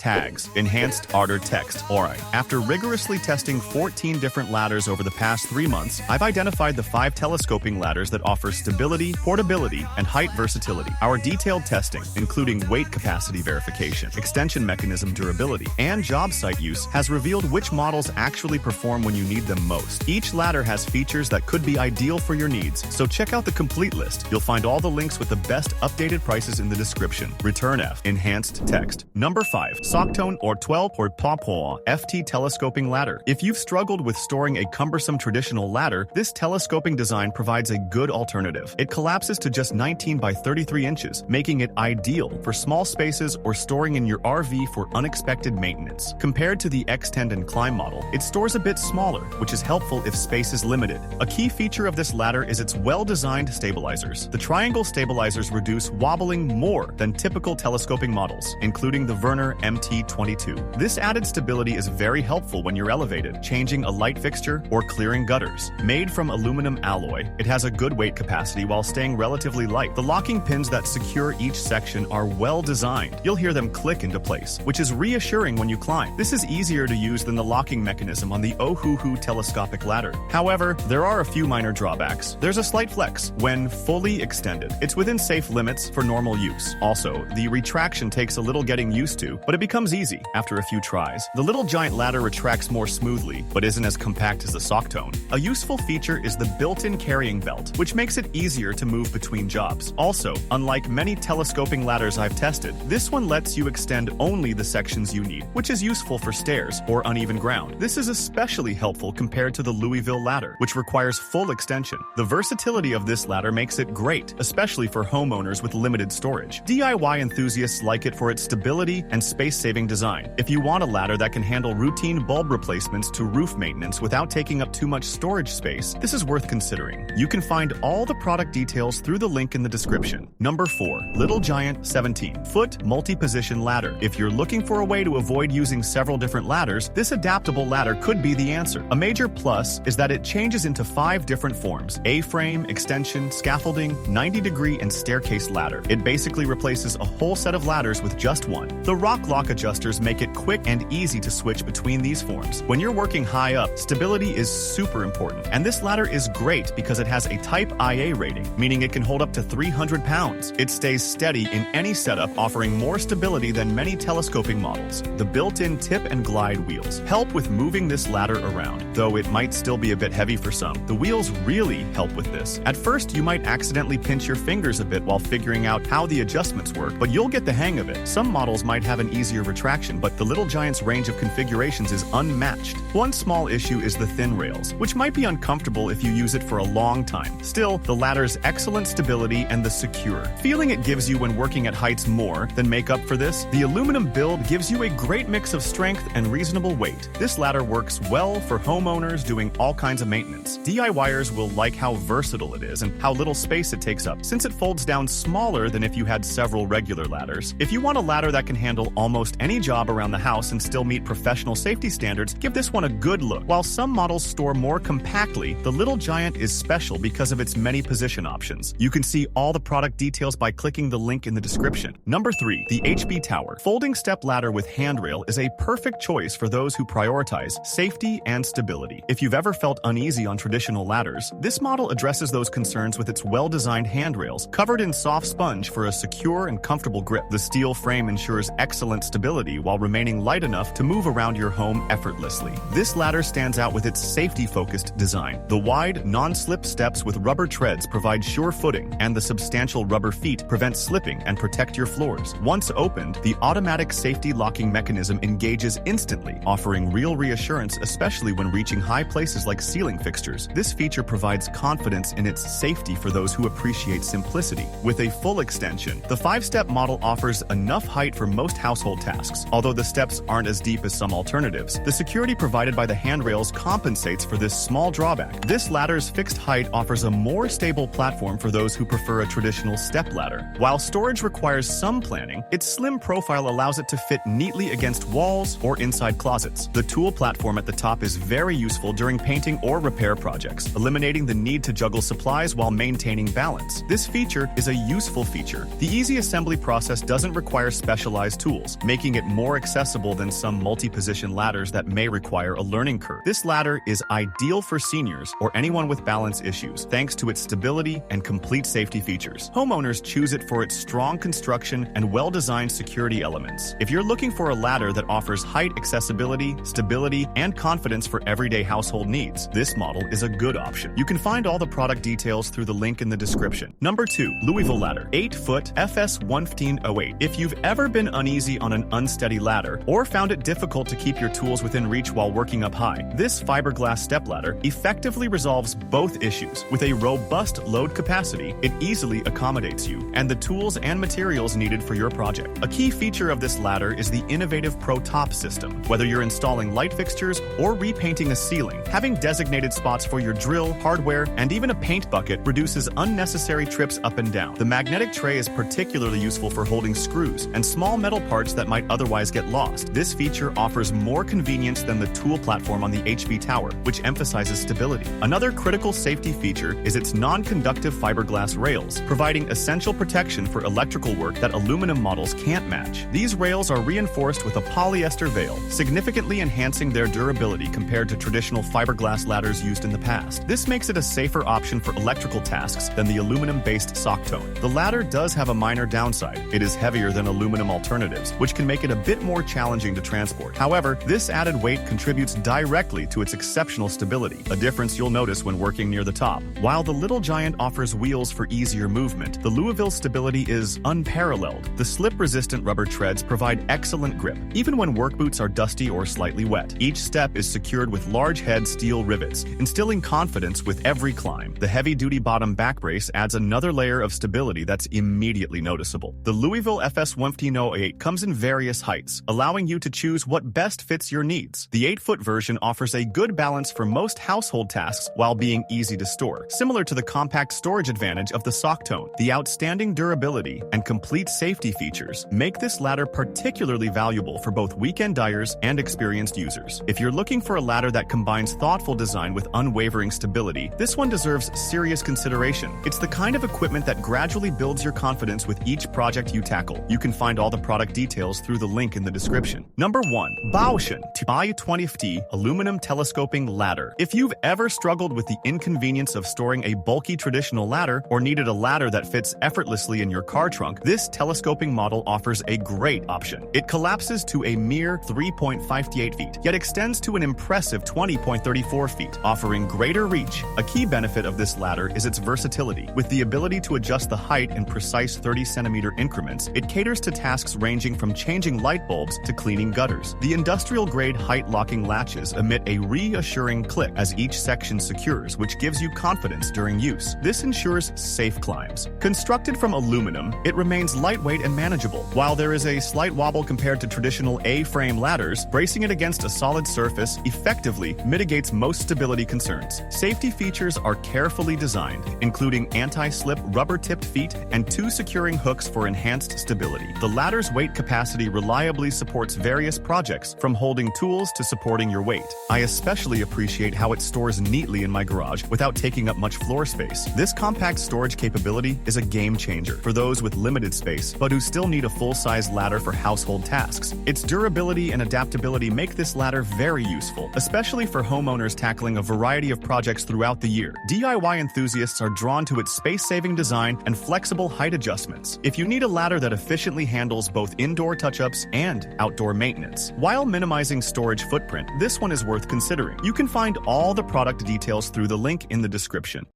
Tags, enhanced order text. Alright, after rigorously testing 14 different ladders over the past 3 months, I've identified the 5 telescoping ladders that offer stability, portability, and height versatility. Our detailed testing, including weight capacity verification, extension mechanism durability, and job site use, has revealed which models actually perform when you need them most. Each ladder has features that could be ideal for your needs, so check out the complete list. You'll find all the links with the best updated prices in the description. Return F. Enhanced text. Number 5. SocTone or 12 or Pop FT telescoping ladder. If you've struggled with storing a cumbersome traditional ladder, this telescoping design provides a good alternative. It collapses to just 19 by 33 inches, making it ideal for small spaces or storing in your RV for unexpected maintenance. Compared to the Extend and Climb model, it stores a bit smaller, which is helpful if space is limited. A key feature of this ladder is its well-designed stabilizers. The triangle stabilizers reduce wobbling more than typical telescoping models, including the Werner MT22. This added stability is very helpful when you're elevated, changing a light fixture, or clearing gutters. Made from aluminum alloy, it has a good weight capacity while staying relatively light. The locking pins that secure each section are well designed. You'll hear them click into place, which is reassuring when you climb. This is easier to use than the locking mechanism on the Ohuhu telescopic ladder. However, there are a few minor drawbacks. There's a slight flex when fully extended. It's within safe limits for normal use. Also, the retraction takes a little getting used to, but it becomes easy after a few tries. The Little Giant ladder retracts more smoothly, but isn't as compact as the SocTone. A useful feature is the built-in carrying belt, which makes it easier to move between jobs. Also, unlike many telescoping ladders I've tested, this one lets you extend only the sections you need, which is useful for stairs or uneven ground. This is especially helpful compared to the Louisville ladder, which requires full extension. The versatility of this ladder makes it great, especially for homeowners with limited storage. DIY enthusiasts like it for its stability and space-saving design. If you want a ladder that can handle routine bulb replacements to roof maintenance without taking up too much storage space, this is worth considering. You can find all the product details through the link in the description. Number 4. Little Giant 17-foot multi-position ladder. If you're looking for a way to avoid using several different ladders, this adaptable ladder could be the answer. A major plus is that it changes into 5 different forms: A-frame, extension, scaffolding, 90-degree, and staircase ladder. It basically replaces a whole set of ladders with just one. The rock lock adjusters make it quick and easy to switch between these forms. When you're working high up, stability is super important, and this ladder is great because it has a Type IA rating, meaning it can hold up to 300 pounds. It stays steady in any setup, offering more stability than many telescoping models. The built-in tip and glide wheels help with moving this ladder around, though it might still be a bit heavy for some. The wheels really help with this. At first, you might accidentally pinch your fingers a bit while figuring out how the adjustments work, but you'll get the hang of it. Some models might have an easier retraction, but the Little Giant's range of configurations is unmatched. One small issue is the thin rails, which might be uncomfortable if you use it for a long time. Still, the ladder's excellent stability and the secure feeling it gives you when working at heights more than make up for this. The aluminum build gives you a great mix of strength and reasonable weight. This ladder works well for homeowners doing all kinds of maintenance. DIYers will like how versatile it is and how little space it takes up, since it folds down smaller than if you had several regular ladders. If you want a ladder that can handle almost any job around the house and still meet professional safety standards, give this one a good look. While some models store more compactly, the Little Giant is special because of its many position options. You can see all the product details by clicking the link in the description. Number 3. The HBTower folding step ladder with handrail is a perfect choice for those who prioritize safety and stability. If you've ever felt uneasy on traditional ladders, this model addresses those concerns with its well-designed handrails, covered in soft sponge for a secure and comfortable grip. The steel frame ensures excellent stability while remaining light enough to move around your home effortlessly. This ladder stands out with its safety-focused design. The wide, non-slip steps with rubber treads provide sure footing, and the substantial rubber feet prevent slipping and protect your floors. Once opened, the automatic safety locking mechanism engages instantly, offering real reassurance, especially when reaching high places like ceiling fixtures. This feature provides confidence in its safety for those who appreciate simplicity. With a full extension, the 5-step model offers enough height for most household tasks. Although the steps aren't as deep as some alternatives, the security provided by the handrails compensates for this small drawback. This ladder's fixed height offers a more stable platform for those who prefer a traditional step ladder. While storage requires some planning, its slim profile allows it to fit neatly against walls or inside closets. The tool platform at the top is very useful during painting or repair projects, eliminating the need to juggle supplies while maintaining balance. This feature is a useful feature. The easy assembly process doesn't require specialized tools, making it more accessible than some multi-position ladders that may require a learning curve. This ladder is ideal for seniors or anyone with balance issues, thanks to its stability and complete safety features. Homeowners choose it for its strong construction and well-designed security elements. If you're looking for a ladder that offers height accessibility, stability, and confidence for everyday household needs, this model is a good option. You can find all the product details through the link in the description. Number 2. Louisville Ladder 8-foot FS1508. If you've ever been uneasy on an unsteady ladder or found it difficult to keep your tools within reach while working up high, this fiberglass stepladder effectively resolves both issues. With a robust load capacity, it easily accommodates you and the tools and materials needed for your project. A key feature of this ladder is the innovative Pro Top system. Whether you're installing light fixtures or repainting a ceiling, having designated spots for your drill, hardware, and even a paint bucket reduces unnecessary trips up and down. The magnetic tray is particularly useful for holding screws and small metal parts that might otherwise get lost. This feature offers more convenience than the tool platform on the HBTower, which emphasizes stability. Another critical safety feature is its non-conductive fiberglass rails, providing essential protection for electrical work that aluminum models can't match. These rails are reinforced with a polyester veil, significantly enhancing their durability compared to traditional fiberglass ladders used in the past. This makes it a safer option for electrical tasks than the aluminum-based SocTone. The ladder does have a minor downside. It is heavier than aluminum alternatives, which can make it a bit more challenging to transport. However, this added weight contributes directly to its exceptional stability, a difference you'll notice when working near the top. While the Little Giant offers wheels for easier movement, the Louisville stability is unparalleled. The slip-resistant rubber treads provide excellent grip, even when work boots are dusty or slightly wet. Each step is secured with large-head steel rivets, instilling confidence with every climb. The heavy-duty bottom back brace adds another layer of stability that's immediately noticeable. The Louisville FS1508 comes in various heights, allowing you to choose what best fits your needs. The 8-foot version offers a good balance for most household tasks while being easy to store, similar to the compact storage advantage of the SocTone. The outstanding durability and complete safety features make this ladder particularly valuable for both weekend dyers and experienced users. If you're looking for a ladder that combines thoughtful design with unwavering stability, this one deserves serious consideration. It's the kind of equipment that gradually builds your confidence with each project you tackle. You can find all the product details through the link in the description. Number 1. Bauschen TI-20FT Aluminum Telescoping Ladder. If you've ever struggled with the inconvenience of storing a bulky traditional ladder or needed a ladder that fits effortlessly in your car trunk, this telescoping model offers a great option. It collapses to a mere 3.58 feet, yet extends to an impressive 20.34 feet, offering greater reach. A key benefit of this ladder is its versatility. With the ability to adjust the height in precise 30-centimeter increments, it caters to tasks ranging from changing light bulbs to cleaning gutters. The industrial-grade height-locking latches emit a reassuring click as each section secures, which gives you confidence during use. This ensures safe climbs. Constructed from aluminum, it remains lightweight and manageable. While there is a slight wobble compared to traditional A-frame ladders, bracing it against a solid surface effectively mitigates most stability concerns. Safety features are carefully designed, including anti-slip rubber-tipped feet and 2 securing hooks for enhanced stability. The ladder's weight capacity reliably supports various projects, from holding tools to supporting your weight. I especially appreciate how it stores neatly in my garage without taking up much floor space. This compact storage capability is a game changer for those with limited space, but who still need a full-size ladder for household tasks. Its durability and adaptability make this ladder very useful, especially for homeowners tackling a variety of projects throughout the year. DIY enthusiasts are drawn to its space-saving design and flexible height adjustments. If you need a ladder that efficiently handles both indoor touch-ups and outdoor maintenance, while minimizing storage footprint, this one is worth considering. You can find all the product details through the link in the description.